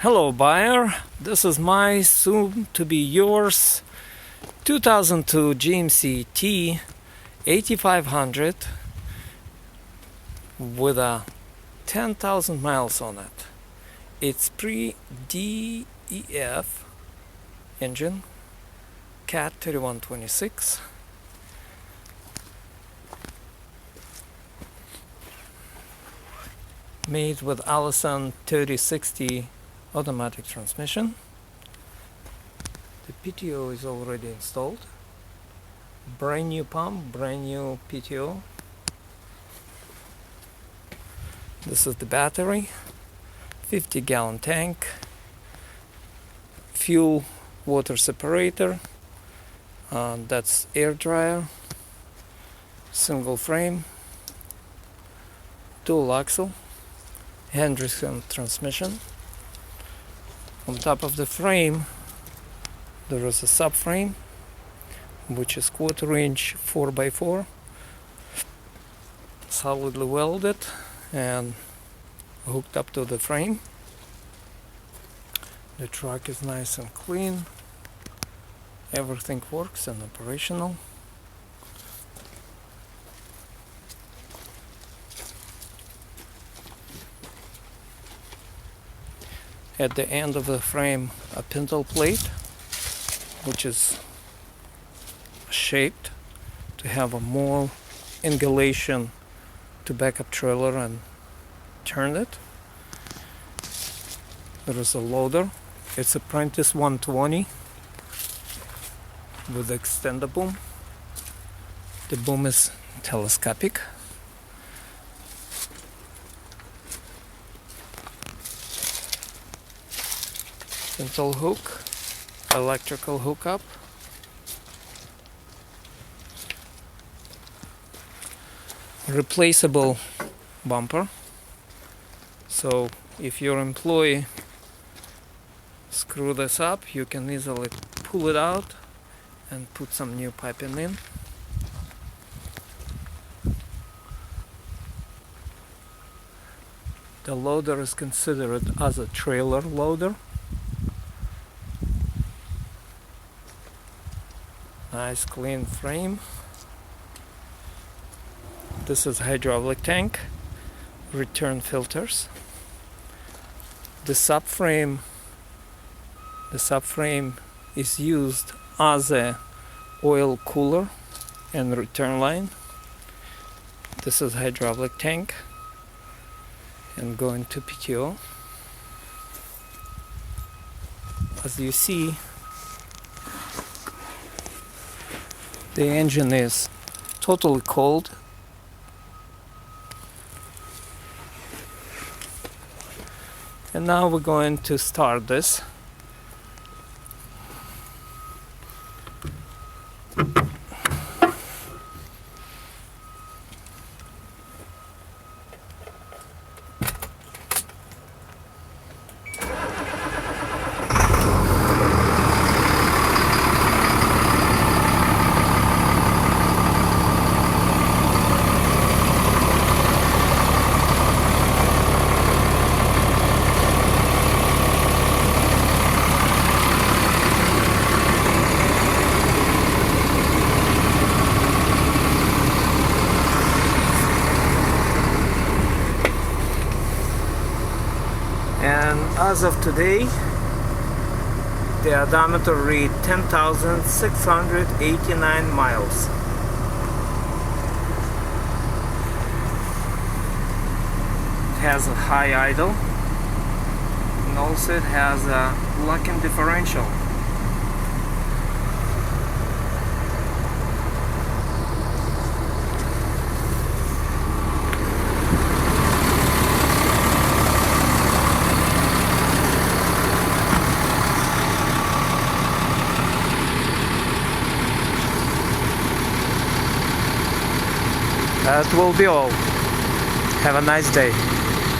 Hello buyer, this is my soon to be yours 2002 GMC T8500 with a 10,000 miles on it. It's pre-DEF engine, CAT 3126. Made with Allison 3060 automatic transmission. The PTO is already installed. Brand new pump, brand new PTO. This is the battery, 50-gallon tank, fuel water separator, that's air dryer, single frame, dual axle, hand-driven transmission. On top of the frame there is a subframe which is 1/4 inch 4x4, solidly welded and hooked up to the frame. The truck is nice and clean, everything works and operational. At the end of the frame, a pintle plate which is shaped to have a more angulation to back up trailer and turn it. There is a loader. It's Apprentice 120 with extender boom. The boom is telescopic. Pintle hook, electrical hookup, replaceable bumper, so if your employee screw this up, you can easily pull it out and put some new piping in. The loader is considered as a trailer loader. Nice clean frame. This is hydraulic tank, return filters. The subframe is used as a oil cooler and return line. This is hydraulic tank and going to PTO. As you see, the engine is totally cold. And now we're going to start this. And as of today, the odometer read 10,689 miles. It has a high idle and also it has a locking differential. That will be all. Have a nice day.